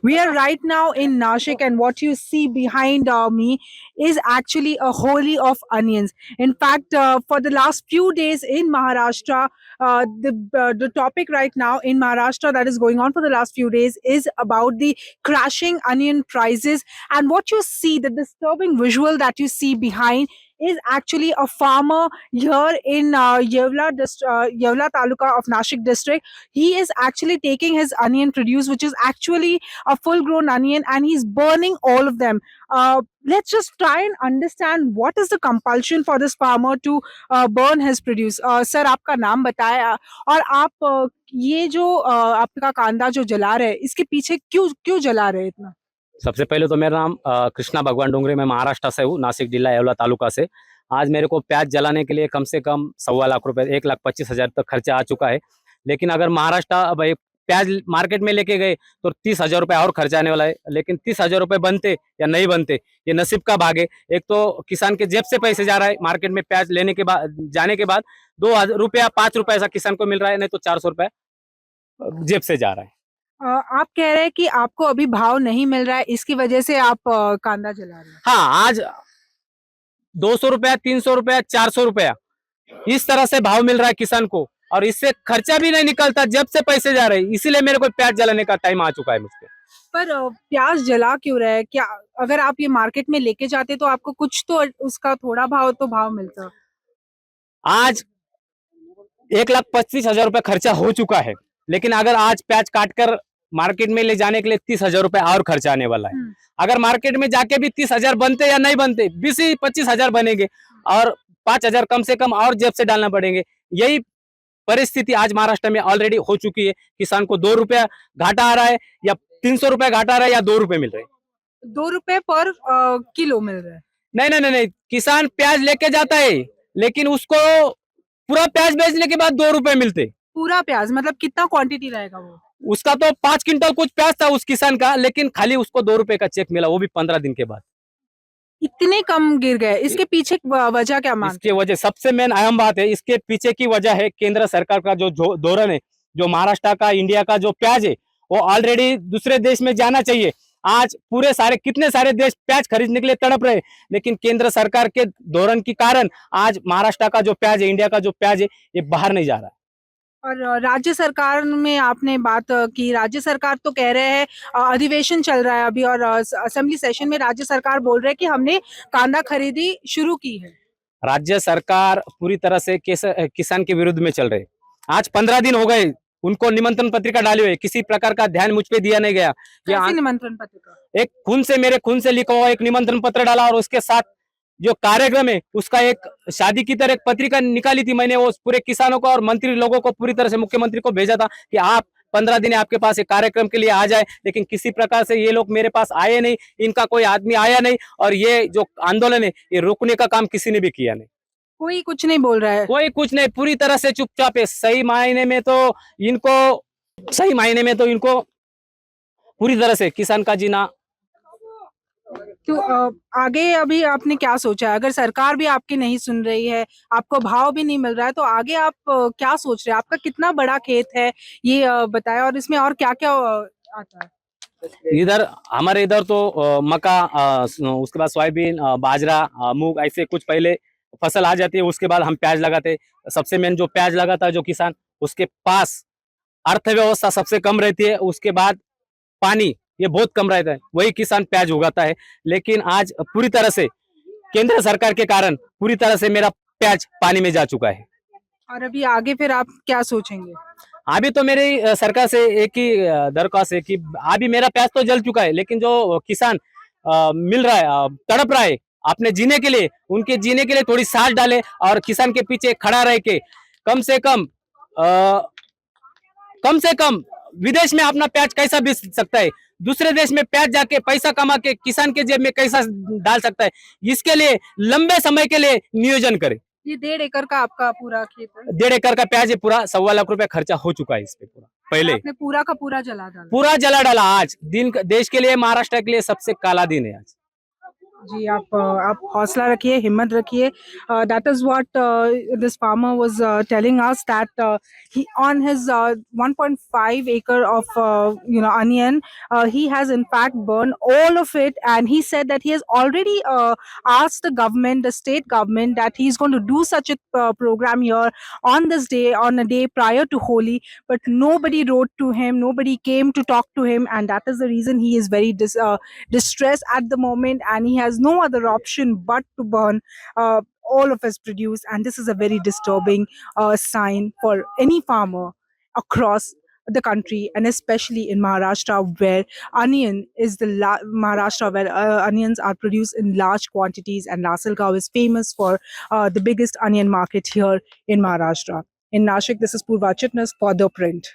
We are right now in Nashik, and what you see behind me is actually a holy of onions. In fact, for the last few days in Maharashtra, the topic right now in Maharashtra that is going on for the last few days is about the crashing onion prices. And what you see, the disturbing visual that you see behind, is actually a farmer here in Yevla Taluka of Nashik district. He is actually taking his onion produce, which is actually a full grown onion, and he's burning all of them. Let's just try and understand what is the compulsion for this farmer to burn his produce. Sir, आपका नाम बताएं, और आप ये जो आपका कांदा जो जला रहे हैं, इसके पीछे क्यों क्यों जला रहे हैं इतना? सबसे पहले तो मेरा नाम कृष्णा भगवान डोंगरे, मैं महाराष्ट्र से हूँ, नासिक जिला येवला तालुका से। आज मेरे को प्याज जलाने के लिए कम से कम 1.25 लाख रुपए, 1,25,000 तक खर्चा आ चुका है। लेकिन अगर महाराष्ट्र भाई प्याज मार्केट में लेके गए तो 30,000 रुपये और खर्चा आने वाला है। लेकिन 30,000 रुपये बनते या नहीं बनते, ये नसीब का भाग है। एक तो किसान के जेब से पैसे जा रहा है, मार्केट में प्याज लेने के बाद जाने के बाद 2 रुपया 5 रुपये ऐसा किसान को मिल रहा है, नहीं तो 400 रुपये जेब से जा रहा है। आप कह रहे हैं कि आपको अभी भाव नहीं मिल रहा है, इसकी वजह से आप कांदा जला रहे हैं। हाँ, आज 200 रुपया, 300 रुपया, 400 रुपया इस तरह से भाव मिल रहा है किसान को, और इससे खर्चा भी नहीं निकलता, जब से पैसे जा रहे हैं। इसीलिए मेरे को प्याज जलाने का टाइम आ चुका है मुझको। पर प्याज जला क्यों रहे हैं? क्या अगर आप ये मार्केट में लेके जाते तो आपको कुछ तो उसका थोड़ा भाव मिलता? आज 1,25,000 रुपये खर्चा हो चुका है, लेकिन अगर आज प्याज काट कर मार्केट में ले जाने के लिए 30,000 रुपये और खर्चा आने वाला है। अगर मार्केट में जाके भी 30,000 बनते या नहीं बनते, 20-25,000 बनेंगे, और 5,000 कम से कम और जेब से डालना पड़ेंगे। यही परिस्थिति आज महाराष्ट्र में ऑलरेडी हो चुकी है। किसान को 2 रुपया घाटा आ रहा है, या 300 रुपये घाटा आ रहा है, या 2 रुपये मिल रहे हैं। 2 रुपए पर किलो मिल रहा है? नहीं, किसान प्याज लेके जाता है, लेकिन उसको पूरा प्याज बेचने के बाद 2 रुपये मिलते। पूरा प्याज मतलब कितना क्वांटिटी रहेगा वो? उसका तो 5 क्विंटल कुछ प्याज था उस किसान का, लेकिन खाली उसको 2 रुपए का चेक मिला, वो भी 15 दिन के बाद। इतने कम गिर गए, इसके पीछे वजह क्या मानते? इसके वजह सबसे मेन अहम बात है, इसके पीछे की वजह है केंद्र सरकार का जो धोरण है। जो महाराष्ट्र का, इंडिया का जो प्याज है, वो ऑलरेडी दूसरे देश में जाना चाहिए। आज पूरे सारे कितने सारे देश प्याज खरीदने के लिए तड़प रहे, लेकिन केंद्र सरकार के धोरण के कारण आज महाराष्ट्र का जो प्याज है, इंडिया का जो प्याज है, ये बाहर नहीं जा रहा है। और राज्य सरकार में आपने बात की, राज्य सरकार तो कह रहे हैं अधिवेशन चल रहा है अभी, और असेंबली सेशन में राज्य सरकार बोल रहे हैं कि हमने कांदा खरीदी शुरू की है। राज्य सरकार पूरी तरह से किसान के विरुद्ध में चल रहे। आज 15 दिन हो गए उनको निमंत्रण पत्रिका डाली हुई, किसी प्रकार का ध्यान मुझ पे दिया नहीं गया। कैसी निमंत्रण पत्रिका? एक मेरे खून से लिखा हुआ एक निमंत्रण पत्र डाला, और उसके साथ जो कार्यक्रम है उसका एक शादी की तरह एक पत्रिका निकाली थी मैंने। वो पूरे किसानों को और मंत्री लोगों को पूरी तरह से मुख्यमंत्री को भेजा था कि आप 15 दिन आपके पास एक कार्यक्रम के लिए आ जाए, लेकिन किसी प्रकार से ये लोग मेरे पास आए नहीं, इनका कोई आदमी आया नहीं, और ये जो आंदोलन है ये रोकने का काम किसी ने भी किया नहीं। कोई कुछ नहीं बोल रहा है? कोई कुछ नहीं, पूरी तरह से चुपचाप है। सही मायने में तो इनको पूरी तरह से किसान का जीना। तो आगे अभी आपने क्या सोचा है? अगर सरकार भी आपकी नहीं सुन रही है, आपको भाव भी नहीं मिल रहा है, तो आगे आप क्या सोच रहे हैं? आपका कितना बड़ा खेत है ये बताएं, और इसमें और क्या-क्या आता है? इधर हमारे इधर तो मक्का, उसके बाद सोयाबीन, बाजरा, मूंग, ऐसे कुछ पहले फसल आ जाती है, उसके बाद हम प्याज लगाते। सबसे मेन जो प्याज लगाता है जो किसान, उसके पास अर्थव्यवस्था सबसे कम रहती है, उसके बाद पानी ये बहुत कम रहता है, वही किसान प्याज उगाता है। लेकिन आज पूरी तरह से केंद्र सरकार के कारण पूरी तरह से मेरा प्याज पानी में जा चुका है। और अभी आगे फिर आप क्या सोचेंगे? अभी तो मेरी सरकार से एक ही दरख्वास्त है कि अभी मेरा प्याज तो जल चुका है, लेकिन जो किसान मिल रहा है, तड़प रहा है अपने जीने के लिए, उनके जीने के लिए थोड़ी साथ डाले, और किसान के पीछे खड़ा रह के कम से कम विदेश में अपना प्याज कैसा बेच सकता है, दूसरे देश में प्याज जाके पैसा कमा के किसान के जेब में कैसा डाल सकता है, इसके लिए लंबे समय के लिए नियोजन करे। ये 1.5 एकड़ का आपका पूरा खेत है? 1.5 एकड़ का प्याज है पूरा, 1.25 लाख रुपया खर्चा हो चुका है इस पे पूरा। पहले आपने पूरा का पूरा जला डाला? पूरा जला डाला। आज दिन देश के लिए, महाराष्ट्र के लिए सबसे काला दिन है आज। जी, आप हौसला रखिए, हिम्मत रखिए। That is what this farmer was telling us, that he on his 1.5 acre of onion, he has in fact burned all of it, and he said that he has already asked the government, the state government, that he's going to do such a program here on this day, on a day prior to Holi, but nobody wrote to him, nobody came to talk to him, and that is the reason he is very distress at the moment, and he has no other option but to burn all of his produce. And this is a very disturbing sign for any farmer across the country, and especially in Maharashtra, where Maharashtra, where onions are produced in large quantities, and Lasalgaon is famous for the biggest onion market here in Maharashtra. In Nashik, this is Purva Chitnas for The Print.